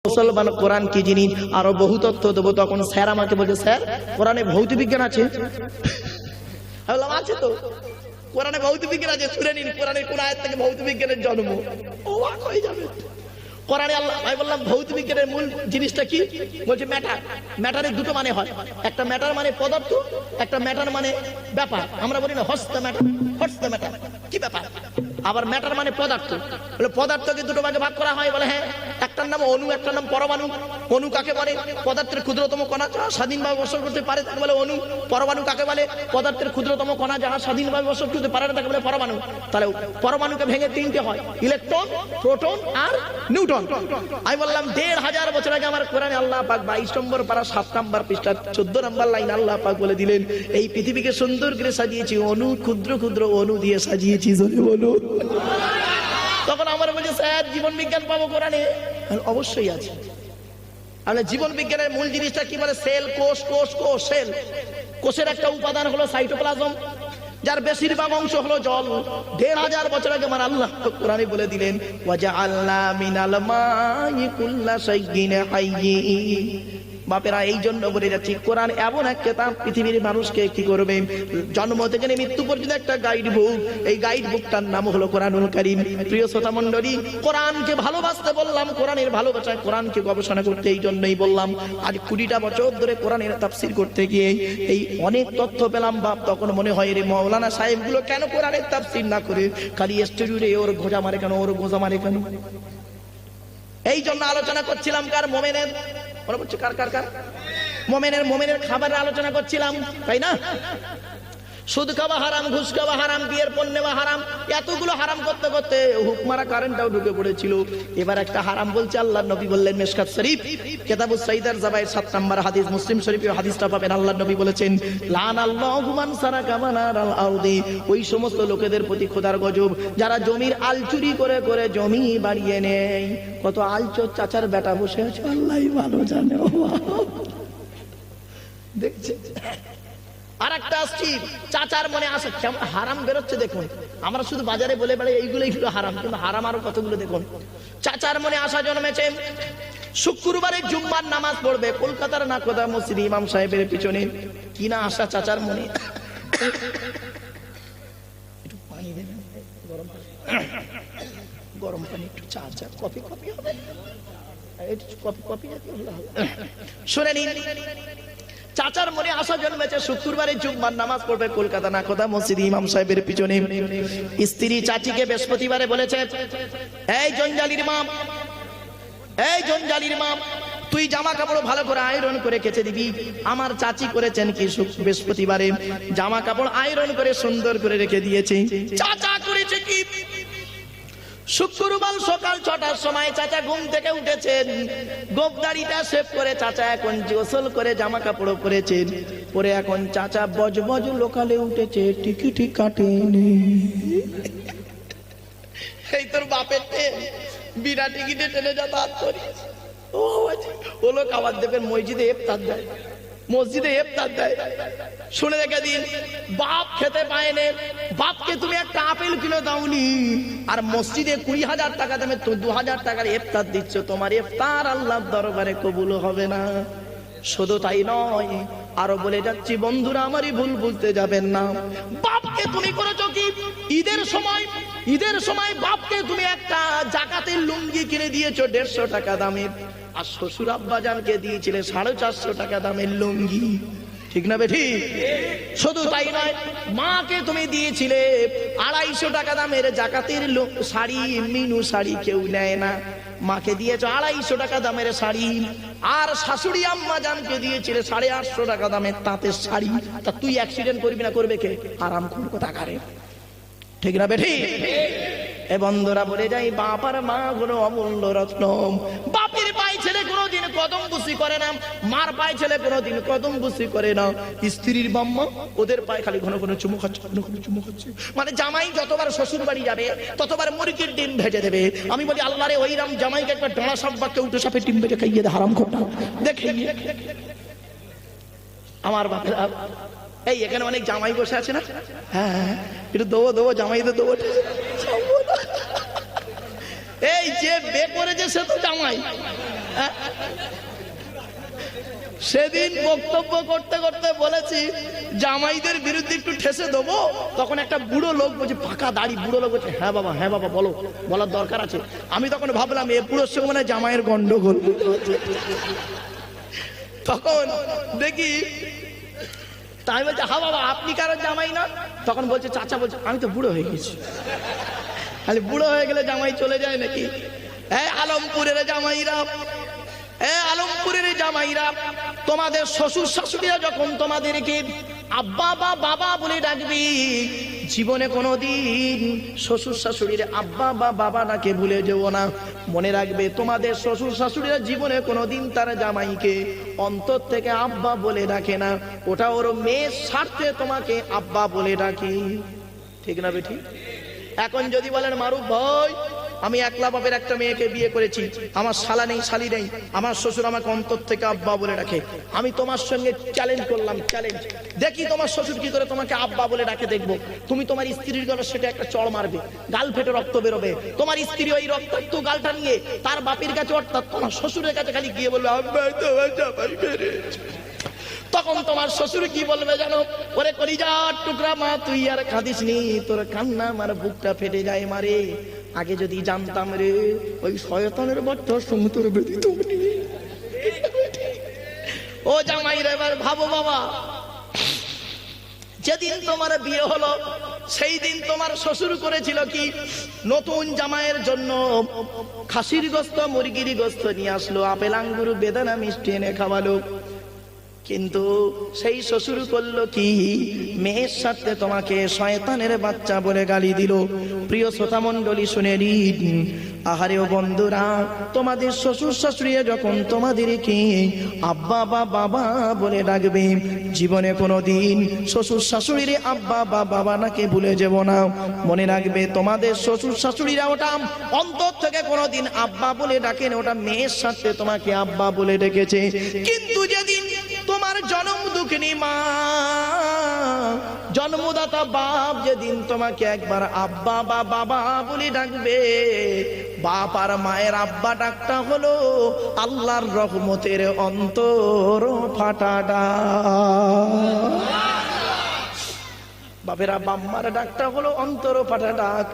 মুসলমান কোরআন কি জিনিস আরো বহু তথ্য দেবো। তখন স্যার আমাকে বলছে, স্যার কোরআনে ভৌত বিজ্ঞান আছে? বললাম আছে তো, কোরআনে ভৌত বিজ্ঞান আছে, শুনে নিন কোরআনের কোন আয়াত থেকে ভৌত বিজ্ঞানের জন্ম। অবাক হয়ে যাবে কোরআনে আল্লাহ। আমি বললাম ভৌত বিজ্ঞানের মূল জিনিসটা কি? বলছে ম্যাটার। ম্যাটারের দুটো মানে হয়, একটা ম্যাটার মানে পদার্থ, একটা ম্যাটার মানে ব্যাপার। আমরা বলি না হস্ত ম্যাটার, হস্ত ম্যাটার কি ব্যাপার। আবার ম্যাটার মানে পদার্থ। বলে পদার্থকে দুটো ভাগে ভাগ করা হয়। বলে হ্যাঁ, একটার নাম অণু, একটার নাম পরমাণু। অণু কাকে বলে? পদার্থের ক্ষুদ্রতম কণা যাহা স্বাধীনভাবে বসবাস করতে পারে তাকে বলে অণু। পরমাণু কাকে বলে? পদার্থের ক্ষুদ্রতম কণা যাহা স্বাধীনভাবে বসবাস করতে পারে না তাকে বলে পরমাণু। তাহলে পরমাণুকে ভেঙে তিনটে হয়, ইলেকট্রন, প্রোটন আর নিউট্রন। আমি বললাম 1500 বছর আগে আমার কোরআনে আল্লাহ পাক 22 নম্বর পারা 7 নম্বর পৃষ্ঠা 14 নম্বর লাইন আল্লাহ পাক বলে দিলেন, এই পৃথিবীকে সুন্দর করে সাজিয়েছি অণু, ক্ষুদ্র ক্ষুদ্র অণু দিয়ে সাজিয়েছি। জোরে বলো। তখন আমার বলছে, স্যার জীবন বিজ্ঞান পাবো কোরআনে? অবশ্যই আছে। আমরা জীবন বিজ্ঞানের মূল জিনিসটা কি বলে? সেল, কোষ, কোষ, কোষ, সেল। কোষের একটা উপাদান হলো সাইটোপ্লাজম, যার বেশিরভাগ অংশ হলো জল। 1500 বছর আগে আমার আল্লাহ কোরআনে বলে দিলেন, ওয়াজআলনা মিনাল মাই কুল্লা শাইইন হাইয়্যিন। বাপেরা এই জন্য বলে যাচ্ছি, কোরআন এমন এক কিতাব পৃথিবীর মানুষকে কি করবে, জন্ম থেকে মৃত্যু পর্যন্ত একটা গাইড বুক। এই গাইড বুকটার নাম হলো কোরআনুল কারীম। প্রিয় শ্রোতা মণ্ডলী, কোরআনকে ভালোবাসতে বললাম, কোরআনের ভালোবাসা, কোরআনকে গবেষণা করতে এই জন্যই বললাম। আজ 20টা বছর ধরে কোরআনের তাফসীর করতে গিয়ে এই অনেক তথ্য পেলাম বাপ। তখন মনে হয় রে মাওলানা সাহেবগুলো কেন কোরআনের তাফসীর না করে খালি স্টুডিওতে ওর গোজা মারে কেন, ওর গোজা মারে কেন? এই জন্য আলোচনা করছিলাম কার? মোমেনের। কার কার কার? মোমেনের। মোমেনের খাবারের আলোচনা করছিলাম, তাই না? সুদ খাওয়া হারাম, ঘুষ খাওয়া হারাম, বিয়ের পণ নেওয়া হারাম। এতগুলো হারাম করতে করতে হুকমারা কারেন্টটাও ঢুকে পড়েছিল। এবার একটা হারাম বলছে, আল্লাহর নবী বললেন মিশকাত শরীফ কিতাবুস সাইদার জাবায়ের 7 নম্বর হাদিস, মুসলিম শরীফে হাদিসটা পাবেন। আল্লাহর নবী বলেছেন, লানাল্লাহু মান সারাকা মানারাল আরদি। ওই সমস্ত লোকেদের প্রতি খোদার গজব যারা জমির আল চুরি করে করে জমি বাড়িয়ে নেয়। কত আলচোর চাচার বেটা বসে আছে, আল্লাহই ভালো জানে। দেখছে আর একটা আসছি, চাচার মনে আসে কেমন হারাম বেরোচ্ছে দেখুন। আমরা শুধু বাজারে বলে বেড়াই এইগুলো হারাম, কিন্তু হারাম আরো কতগুলো দেখুন। চাচার মনে আশা জন্মেছে শুক্রবারে জুম্মার নামাজ পড়বে কলকাতার নাকোদা মসজিদে ইমাম সাহেবের পিছনে। কি না আশা চাচার মনে। একটু পানি দেবেন, গরম পানি, গরম পানি একটু। চা চা কফি কফি হবে, কফি কফি শুনে নিন। চাচার মনে আশা জন্মেছে শুক্রবারে জুম্মার নামাজ পড়বে কলকাতা নাকোদা মসজিদে ইমাম সাহেবের পিছনে। স্ত্রী চাচিকে বৃহস্পতিবারে বলেছে, এই জঞ্জালির মা, এই জঞ্জালির মা, তুই জামা কাপড় ভালো করে আয়রন করে কেচে দিবি। আমার চাচি করেছেন কি, বৃহস্পতিবারে জামা কাপড় আয়রন করে সুন্দর করে রেখে দিয়েছে। চাচা করেছে কি, শুক্রবার সকাল 6টার সময় চাচা ঘুম থেকে উঠেছেন, গোপদাড়িটা শেভ করে চাচা এখন গোসল করে জামা কাপড় পরেছেন। পরে এখন চাচা বজবজ লোকালে উঠেছে, টিকিটি কাটেনি। এই তোর বাপের বিনা টিকিটে ট্রেনে যাতায়াত করি। ও লোক আবার দেবেন মসজিদে ইফতার দেয়, মসজিদে ইফতার দেয়। শুনে রেখে দিন, বাপ খেতে পায় না, বাপকে তুমি একটা আপেল কিনে দাওনি, আর মসজিদে 20,000 টাকা দামে তো 2,000 টাকার ইফতার দিচ্ছ। তোমার ইফতার আল্লাহর দরবারে কবুল হবে না। শুধু তাই নয়, আরো বলে যাচ্ছি বন্ধুরা, আমারই ভুল বুঝতে যাবেন না। বাপকে তুমি করেছো কি, ঈদের সময় বাপকে তুমি একটা জাকাতের লুঙ্গি কিনে দিয়েছো 150 টাকা দামের, আর শ্বশুর আব্বাজানকে দিয়েছিলে 450 টাকা দামের লুঙ্গি। ঠিক না বেঠি? শুধু তাই নয়, মাকে তুমি দিয়েছিলে 250 টাকা দামের জাকাতের শাড়ি, মিনু শাড়ি কেউ নেয় না, মাকে দিয়েছো 250 টাকা দামের শাড়ি। আর শাশুড়ি আম্মা জানকে দিয়েছিলে 850 টাকা দামের তাঁতের শাড়ি। তা তুই অ্যাক্সিডেন্ট করবি না করবে কে? আরাম কোন কথা কারে। ঠিক না বেঠি? এ বন্ধুরা বলে যাই, বাপ আর মা কোনো অমূল্য রত্ন। বাপের পায়ে ছেলে কোনোদিন কদম বুসি করে না, মার পায়ে ছেলে কোনোদিন কদম বুসি করে না। স্ত্রীর বাম্মা ওদের পায়ে খালি ঘন ঘন চুমু খাচ্ছে, ঘন ঘন চুমু খাচ্ছে। মানে জামাই যতবার শ্বশুর বাড়ি যাবে ততবার মুরগির ডিম ভেজে দেবে। আমি বলি আল্লাহ রে, ওইরাম জামাইকে একবার ডাঁড়া সাপ বাক্যে উল্টো সাপে ডিম ভেজে খাইয়ে দে, হারাম খোটা দেখে আমার বাপের। এই এখানে অনেক জামাই বসে আছে না? হ্যাঁ, একটু দেবো দেবো, জামাইদের দেবো। এই যে বে করেছে সে তো জামাই, সেদিন বক্তব্য করতে করতে বলেছি জামাইদের বিরুদ্ধে একটু ঠেসে দেবো, তখন একটা বুড়ো লোক বলছে, পাকা দাড়ি বুড়ো লোক বলছে, হ্যাঁ বাবা বলো, বলার দরকার আছে। আমি তখন ভাবলাম এ বুড়োর সঙ্গে মানে জামাইয়ের গন্ডগোল। তখন দেখি তাই বলছে, হ্যাঁ বাবা আপনি কারো জামাই না? তখন বলছে চাচা, বলছে আমি তো বুড়ো হয়ে গেছি। খালি বুড়ো হয়ে গেলে জামাই চলে যায় নাকি? আলমপুরের জামাইরা, আলমপুরের জামাইরা, তোমাদের শ্বশুর শাশুড়িরা যখন তোমাদেরকে আব্বা বা বাবা বলে ডাকবি, জীবনে কোনোদিন শ্বশুর শাশুড়ির আব্বা বা বাবা নাকে ভুলে যেও না। মনে রাখবে তোমাদের শ্বশুর শাশুড়িরা জীবনে কোনোদিন তার জামাইকে অন্তর থেকে আব্বা বলে ডাকে না, ওটা ওর মেয়ের স্বার্থে তোমাকে আব্বা বলে ডাকে। ঠিক না বেটি? এখন যদি বলেন মারুফ ভাই আমি একলা বাপের একটা মেয়েকে বিয়ে করেছি, আমার শালা নেই শালি নেই, আমার শ্বশুর আমাকে অন্তর থেকে আব্বা বলে ডাকে, আমি তোমার সঙ্গে চ্যালেঞ্জ করলাম, চ্যালেঞ্জ, দেখি তোমার শ্বশুর কি করে তোমাকে আব্বা বলে ডাকে দেখবো। তুমি তোমার স্ত্রীর গলা সেটা একটা চড় মারবে, গাল ফেটে রক্ত বেরোবে, তোমার স্ত্রী ওই রক্তাক্ত গালটা নিয়ে তার বাপের কাছে অর্থাৎ তোমার শ্বশুরের কাছে খালি গিয়ে বলবে আব্বা তোমার জামাই মেরেছে। তখন তোমার শ্বশুর কি বলবে জানো? ওরে কলিজার টুকরা মা তুই আর কাঁদিস নি, তোর কান্না আমার বুকটা ফেটে যায় মারে, আগে যদি জানতাম রে ওই শয়তানের বাচ্চা সঙ্গে তোর বেদিত। ও জামাই রে এবার ভাবো বাবা, যেদিন তোমার বিয়ে হলো সেই দিন তোমার শ্বশুর করেছিল কি? নতুন জামাইয়ের জন্য খাসির গোস্ত মুরগির গোস্ত নিয়ে আসলো, আপেল আঙ্গুর বেদানা মিষ্টি এনে খাওয়ালো। কিন্তু সেই শ্বশুর করলো কি? মেয়ের সাথে তোমাকে শয়তানের বাচ্চা বলে গালি দিল। প্রিয় শ্রোতা মণ্ডলী শুনে নিন, আহারে ও বন্ধুরা, তোমাদের শ্বশুর শাশুড়ি যখন তোমাদেরকে আব্বা বা বাবা বলে ডাকবে, জীবনে কোনোদিন শ্বশুর শাশুড়ির আব্বা বা বাবা নাকি ভুলে যাব না। মনে রাখবে তোমাদের শ্বশুর শাশুড়িরা ওটা অন্তর থেকে কোনোদিন আব্বা বলে ডাকেন, ওটা মেয়ের সাথে তোমাকে আব্বা বলে ডেকেছে। কিন্তু যেদিন তোমার জন্ম দুঃখিনী মা, জন্মদাতা বাপ যেদিন তোমাকে একবার আব্বা বা বাবা বলে ডাকবে, বাপ আর মায়ের আব্বা ডাকটা হলো আল্লাহর রহমতের অন্তর ফাটা ডাক। বাপেরা বাম্মার ডাকটা হলো অন্তর ফাটা ডাক।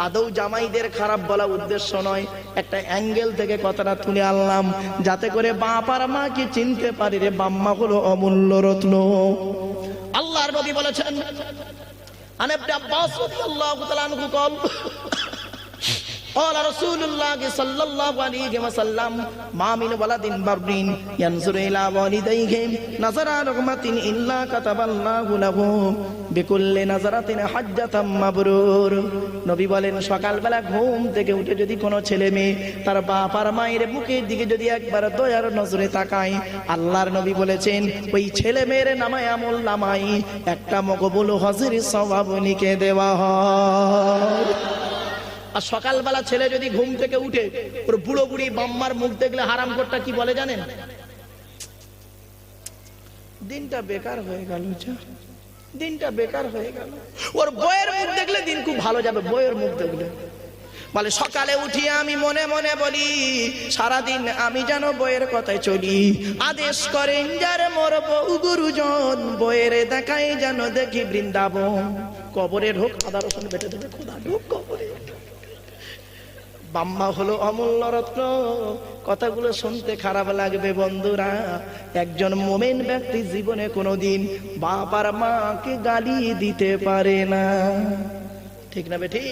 আদৌ জামাইদের খারাপ বলা উদ্দেশ্য নয়, একটা অ্যাঙ্গেল থেকে কথাটা তুলে আনলাম যাতে করে বাপ আর মা কি চিনতে পারে রে বাম্মা হলো অমূল্য রত্ন। আল্লাহর নবী বলেছেন, আন ইবনে আব্বাস রাদিয়াল্লাহু তাআলা আনহু قال قال رسول الله صلى الله عليه وسلم ما من ولد بر ينظر الى والديه نظر رحمة الا كتب الله له بكل نظرة حجة مبرور। নবী বলেন, সকালবেলা ঘুম থেকে উঠে যদি কোনো ছেলে মেয়ে তার বাপ আর মায়ের মুখের দিকে যদি একবার দয়ার নজরে তাকায়, আল্লাহর নবী বলেছেন ওই ছেলে মেয়ের নামায় আমল নামায় একটা মকবুল হজের সওয়াব লিখে দেওয়া হয়। আর সকালবেলা ছেলে যদি ঘুম থেকে উঠে ওর বুড়ো বুড়ি বাম্মার মুখ দেখলে হারাম করটা কি বলে জানেন? দিনটা বেকার হয়ে গেল, দিনটা বেকার হয়ে গেল। ওর বইয়ের মুখ দেখলে দিন খুব ভালো যাবে, বইয়ের মুখ দেখলে বলে সকালে উঠিয়ে আমি মনে মনে বলি সারাদিন আমি যেন বইয়ের কথায় চলি। আদেশ করেন যার মোর বউ গুরুজন, বইয়ের দেখায় যেন দেখি বৃন্দাবন। কবরে ঢোক, আদা রসুন বেটে দেবে, খোদা ঢোক কবরে। বাম্মা হলো অমূল্য রত্ন। কথাগুলো শুনতে খারাপ লাগবে বন্ধুরা, একজন মুমিন ব্যক্তি জীবনে কোনোদিন বাপ আর মাকে গালি দিতে পারে না। ঠিক না বেঠি?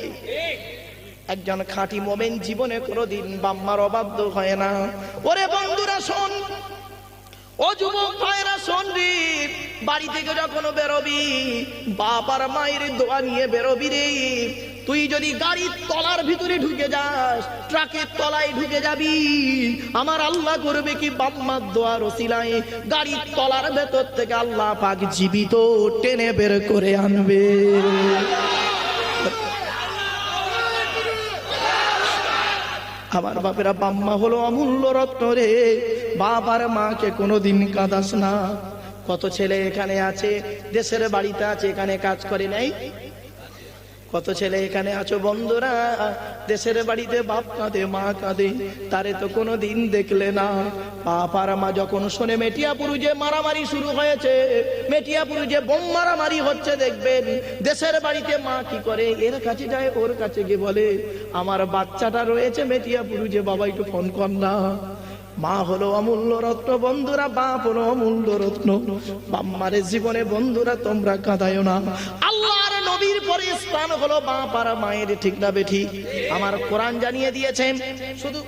একজন খাঁটি মুমিন জীবনে কোনোদিন বাম্মার অবাধ্য হয় না। ওরে বন্ধুরা শোন, ও যুবক ভাইরা শোন রে, বাড়ি থেকে যখন বেরোবি বাপ আর মায়ের দোয়া নিয়ে বেরোবি রে। তুই যদি গাড়ির তলার ভিতরে ঢুকে যাস, ট্রাকের তলায় ঢুকে যাবি, আমার আল্লাহ করবে কি বাম্মার দোয়ার ওসিলায় গাড়ির তলার ভেতর থেকে আল্লাহ পাক জীবিত টেনে বের করে আনবে। আমার বাপেরা, বাম্মা হলো অমূল্য রত্ন রে। বাপ আর মাকে কোনোদিন কাঁদাস না। কত ছেলে এখানে আছে, দেশের বাড়িতে আছে, এখানে কাজ করে নাই, কত ছেলে এখানে আছো বন্ধুরা, দেশের বাড়িতে বাপ কাঁদে মা কাঁদে, তারে তো কোনো দিন দেখলে না। বাপ আর মা যখন শোনে মেটিয়াপুর যে মারামারি শুরু হয়েছে, মেটিয়াপুর যে বোম মারামারি হচ্ছে, দেখবেন দেশের বাড়িতে মা কি করে, এর কাছে যায়, ওর কাছে গিয়ে বলে আমার বাচ্চাটা রয়েছে মেটিয়াপুর যে, বাবা একটু ফোন কর না। মা হলো অমূল্য রত্ন বন্ধুরা, বাপ হলো অমূল্য রত্ন। বাম্মারের জীবনে বন্ধুরা তোমরা কাঁদায়ো না। আল্লাহর নবীর পরে স্থান হলো বাপ আর মায়ের, ঠিক না বেঠিক? আমার কোরআন জানিয়ে দিয়েছেন। শুধু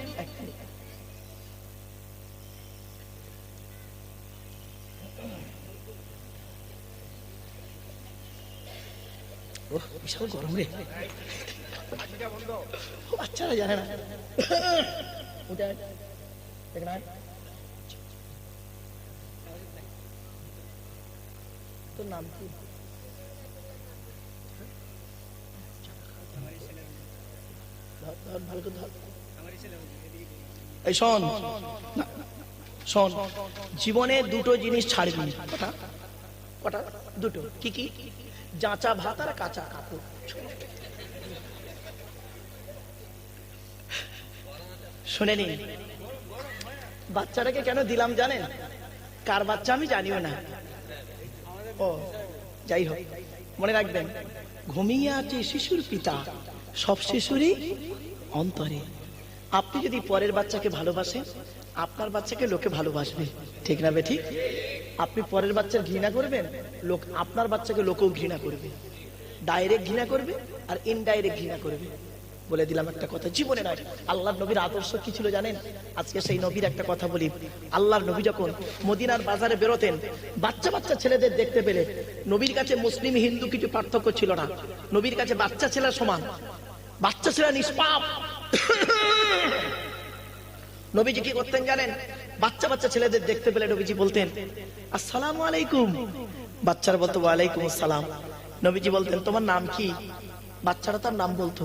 বিশাল গরম রে, বাচ্চারা জানে না। তোর নাম কি? ভালো করে ধর। এই শোন শোন, জীবনে দুটো জিনিস ছাড়বি। কটা? কটা? দুটো। কি কি? জাঁচা ভাত আর কাঁচা কাপড়। শুনে নিন, বাচ্চাটাকে কেন দিলাম জানেন? কার বাচ্চা আমি জানিও না। ও যাই হোক, মনে রাখবেন, ঘুমিয়ে আছে শিশুর পিতা, সব শিশুরই অন্তরে। আপনি যদি পরের বাচ্চাকে ভালোবাসেন, আপনার বাচ্চাকে লোকে ভালোবাসবে, ঠিক না বেঠিক? আপনি পরের বাচ্চার ঘৃণা করবেন, লোক আপনার বাচ্চাকে লোকেও ঘৃণা করবে। ডাইরেক্ট ঘৃণা করবে আর ইনডাইরেক্ট ঘৃণা করবে। বলে দিলাম একটা কথা, জীবনে নয়। আল্লাহর নবীর আদর্শ কি ছিল জানেন? আজকে সেই নবীর একটা কথা বলি। আল্লাহর নবী যখন মদিনার বাজারে বেরোতেন, বাচ্চা বাচ্চা ছেলেদের দেখতে পেলে, নবীর কাছে মুসলিম হিন্দু কিছু পার্থক্য ছিল না। নবীর কাছে বাচ্চা ছেলে সমান, বাচ্চা ছেলে নিষ্পাপ। নবীজি কি করতেন জানেন? বাচ্চা বাচ্চা ছেলেদের দেখতে পেলে নবীজি বলতেন আসসালামু আলাইকুম। বাচ্চারা বলতো ওয়ালাইকুম আসসালাম। নবীজি বলতেন তোমার নাম কি? বাচ্চারা তার নাম বলতো।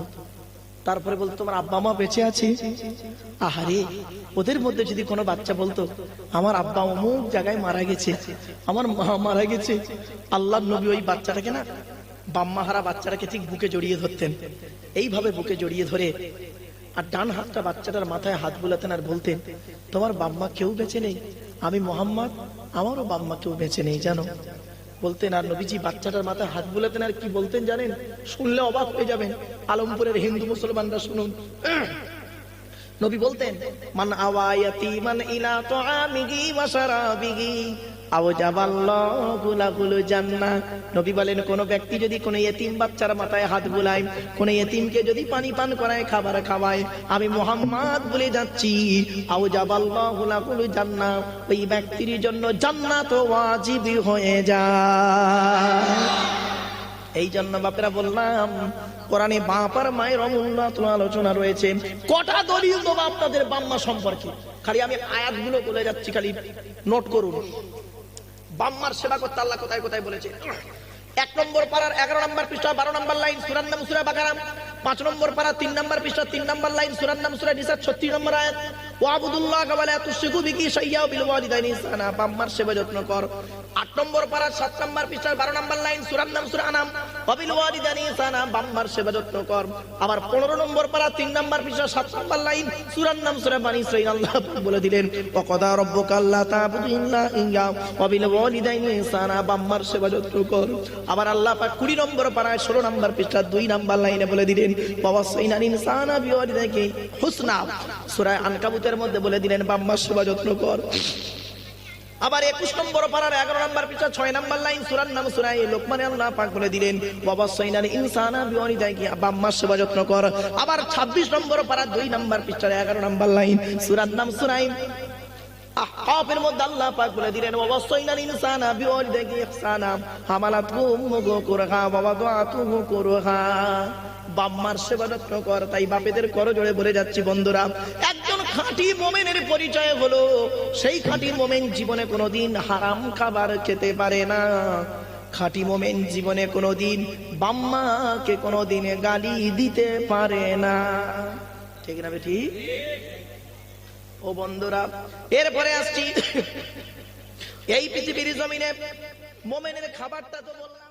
তারপরে বলতো তোমার আব্বা মা বেঁচে আছে? আহারে, ওদের মধ্যে যদি কোনো বাচ্চা বলতো আমার আব্বা অমুক জায়গায় মারা গেছে, আমার মা মারা গেছে, আল্লাহর নবী ওই বাচ্চাটাকে না, বাম্মাহারা বাচ্চাটাকে ঠিক বুকে জড়িয়ে ধরতেন। এইভাবে বুকে জড়িয়ে ধরে আর ডান হাতটা বাচ্চাটার মাথায় হাত বুলাতেন আর বলতেন তোমার বাম্মা কেউ বেঁচে নেই, আমি মোহাম্মদ, আমারও বাম্মা কেউ বেঁচে নেই জানো, বলতেন। আর নবীজি বাচ্চাটার মাথায় হাত বুলাতেন আর কি বলতেন জানেন? শুনলে অবাক হয়ে যাবেন, আলমপুরের হিন্দু মুসলমানরা শুনুন। নবী বলতেন মান আওয়ায়াতি মান ইলা তুআমিহি ওয়া শারাবিহি আওজাবাল্লাহু লাহুল জান্নাহ। নবী বলেন কোন ব্যক্তি যদি কোন ইতিম বাচ্চার মাথায় হাত বুলায়, কোন ইতিমকে যদি পানি পান করায়, খাবার খাওয়ায়, আমি মুহাম্মদ বলে যাচ্ছি আওজাবাল্লাহু লাহুল জান্নাহ, ওই ব্যক্তির জন্য জান্নাত ওয়াজিব হয়ে যায়। এই জন্য বাপেরা বললাম, কোরআনে বাপ আর মায়ের অমূল্য আলোচনা রয়েছে। কটা দলিল দেবো আপনাদের বাম্মা সম্পর্কে, খালি আমি আয়াতগুলো বলে যাচ্ছি, খালি নোট করুন। বাম্মার সেবা করতে আল্লাহ কোথায় কোথায় বলেছে? 1 নম্বর পারার 11 নম্বর পৃষ্ঠা 12 নম্বর লাইন সূরার নাম সূরা বাকারা। 5 নম্বর পারা 3 নম্বর পৃষ্ঠা 3 নম্বর লাইন সূরার নাম সূরা নিসা 36 নম্বর আয়াত। ওয়াবুদুল্লাহ ওয়া লা তুশরিকু বিহি শাইয়্যা বিল ওয়ালিদাইনি ইহসানা। বাম্মার সেবা যত্ন কর। 8 নম্বর পারা 7 নম্বর পৃষ্ঠা 12 নম্বর লাইন সূরার নাম সূরা আনাম। ওয়া বিল ওয়ালিদাইনি ইহসানা। বাম্মার সেবা যত্ন কর। আবার 15 নম্বর পারা 3 নম্বর পৃষ্ঠা 7 নম্বর লাইন সূরার নাম সূরা বানী ইসরাঈল। আল্লাহ বলে দিলেন ওয়া কাদা রাব্বুকা আল্লা তা'বুদু ইল্লা ইয়্যাহু ওয়া বিল ওয়ালিদাইনি ইহসানা। বাম্মার সেবা যত্ন কর। আবার আল্লাহ পাক 20 নম্বর পারায় 16 নম্বর পৃষ্ঠা 2 নম্বর লাইনে বলে দিলেন ওয়াসাইনাল ইনসানা বিওয়ালিদাইহি হুসনা। সূরা আনকাবুতের মধ্যে বলে দিলেন বাম্মার সেবা যত্ন কর। আবার 21 নম্বর পারার 11 নম্বর পৃষ্ঠা 6 নম্বর লাইন সূরার নাম সূরা লোকমানে আল্লাহ পাক বলে দিলেন ওয়াসাইনাল ইনসানা বিওয়ালিদাইহি, বাম্মার সেবা যত্ন কর। আবার 26 নম্বর পারা 2 নম্বর পৃষ্ঠা 11 নম্বর লাইন সূরার নাম সূরা আহকাফের মধ্যে আল্লাহ পাক বলে দিলেন ওয়াসাইনাল ইনসানা বিওয়ালিদাইহি ইহসানা হামালাতহু উম্মুহু কুরহা ওয়া ওয়াদাআতুহু কুরহা। বাম্মার সেবা যত্ন কর। তাই বাপেদের করজোড়ে বলে যাচ্ছি বন্ধুরা, একজন খাঁটি মুমিনের পরিচয় হলো সেই খাঁটি মুমিন জীবনে কোনোদিন হারাম খাবার খেতে পারে না। খাঁটি মুমিন জীবনে কোনোদিন বাম্মাকে কোনোদিন গালি দিতে পারে না, ঠিক না বেটি? ও বন্ধুরা, এরপরে আসছি এই পৃথিবীর জমিনে মুমিনের খাবারটা তো বললাম।